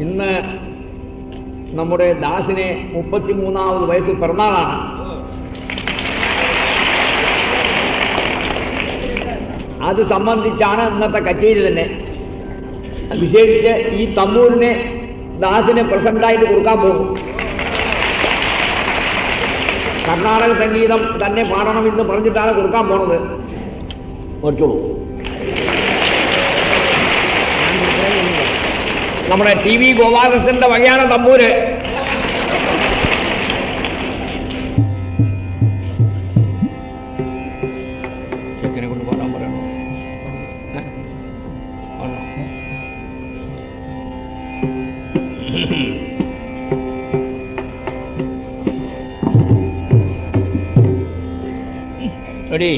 ഇന്ന് നമ്മുടെ ദാസിനെ 33ാമത് വയസ്സ് പിറന്നാളാണ്. അത് സംബന്ധിച്ചാണ് ഇന്നത്തെ കച്ചേരി തന്നെ. വിശേഷിച്ച് ഈ തമ്മൂരിനെ ദാസിനെ പ്രസന്റായിട്ട് കൊടുക്കാൻ പോകും. കർണാടക സംഗീതം തന്നെ പാടണമെന്ന് പറഞ്ഞിട്ടാണ് കൊടുക്കാൻ പോണത്. ഓർത്തോളൂ. നമ്മുടെ TV ഗോപാലകൃഷ്ണന്റെ വകയാണ് തമ്മൂര്. ചെക്കനെ കൊണ്ട് പാടാൻ പറയണോ? റെഡി?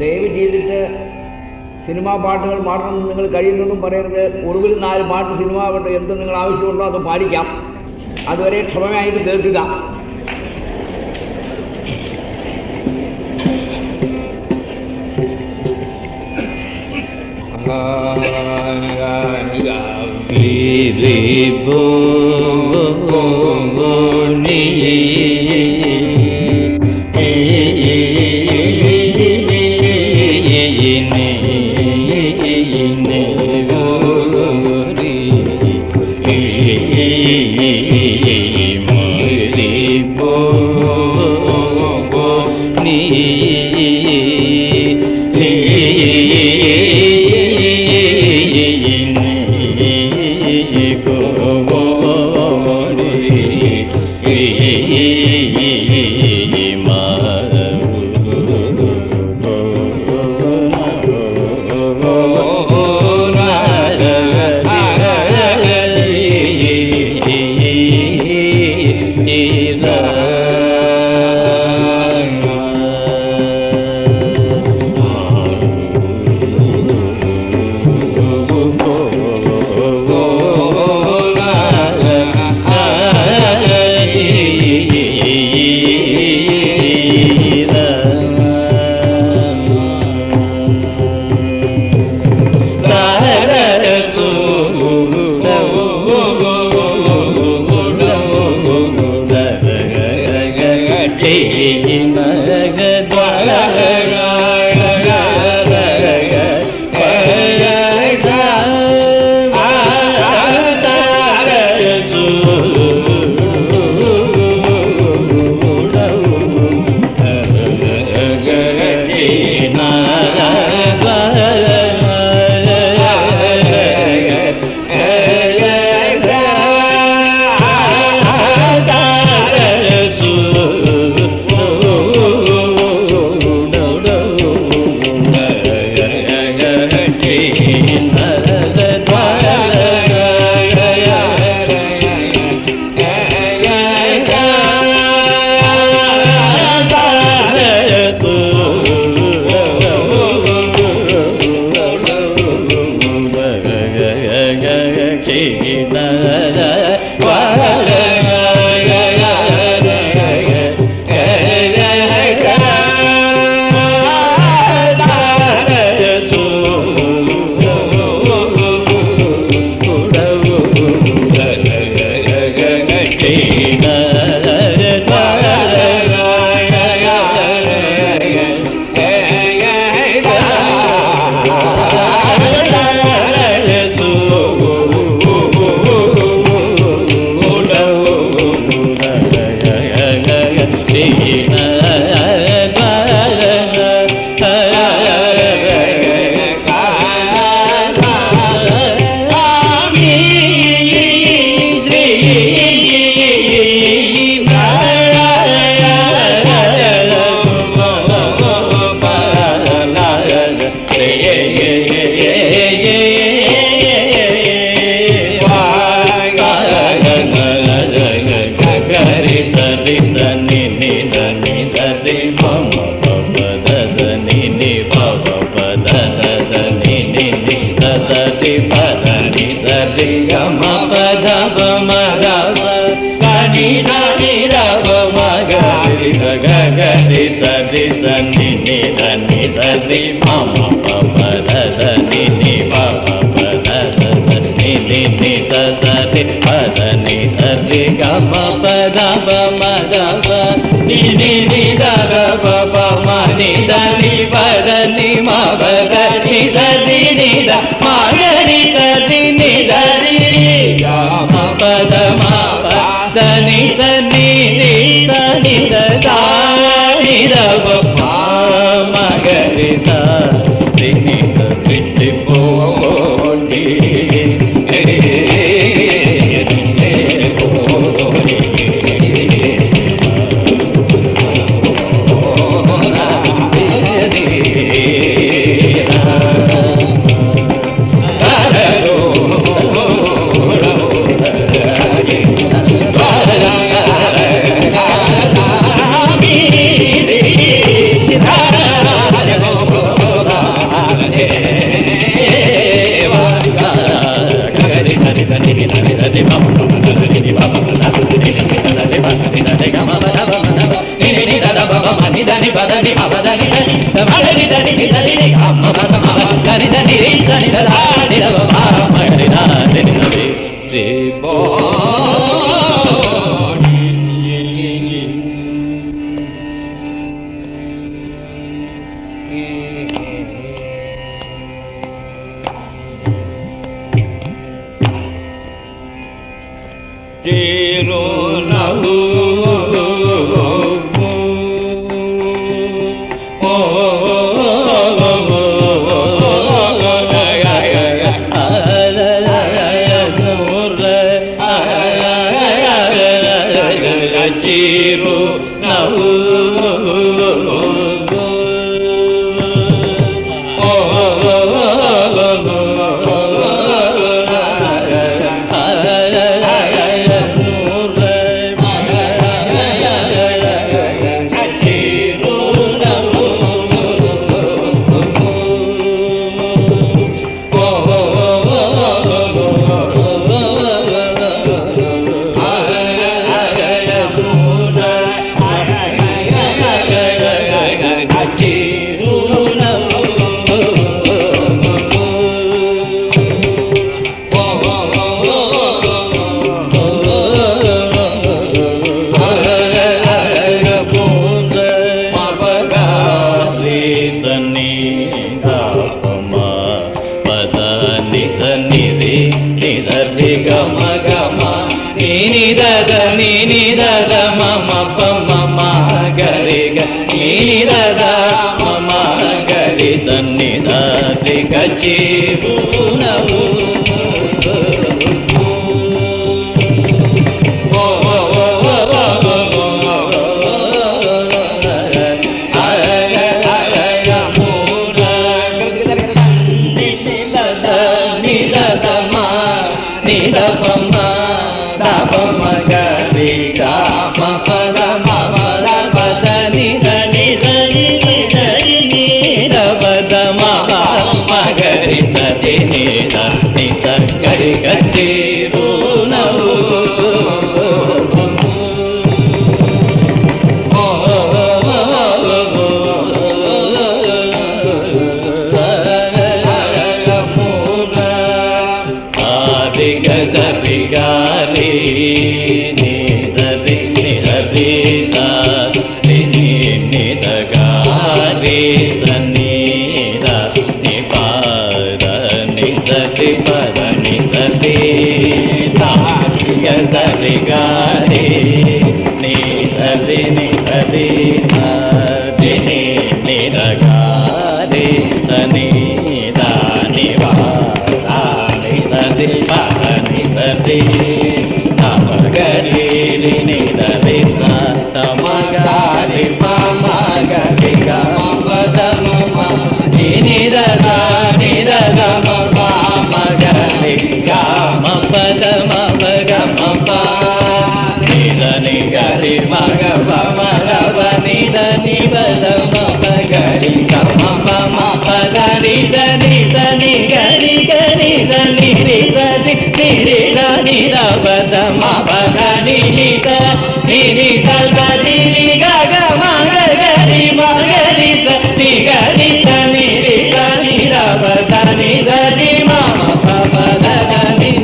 ദയവ് ചെയ്തിട്ട് സിനിമാ പാട്ടുകൾ പാടണമെന്ന് നിങ്ങൾ കഴിയുന്നതും പറയരുത്. ഒടുവിൽ 4 പാട്ട് സിനിമ കൊണ്ട് എന്ത് നിങ്ങൾ ആവശ്യമുണ്ടോ അത് പാടിക്കാം. അതുവരെ ക്ഷമയായിട്ട് കേൾക്കുക. Ni ని ని స సరి పద ని సరి గ మ పద ప మ ద ప ని ని ని ద ర ప ప మ ని ద ని పద ని మ ప ద ని సరి ని ద మ గ ని సరి ని ద రి గ మ పద మ ప ద ని స ని ని స ని ద స ని ద ప ప మ గ రి స ని ని ద విట్టి పోండి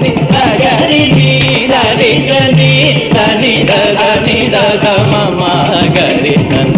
ni గమ గరి స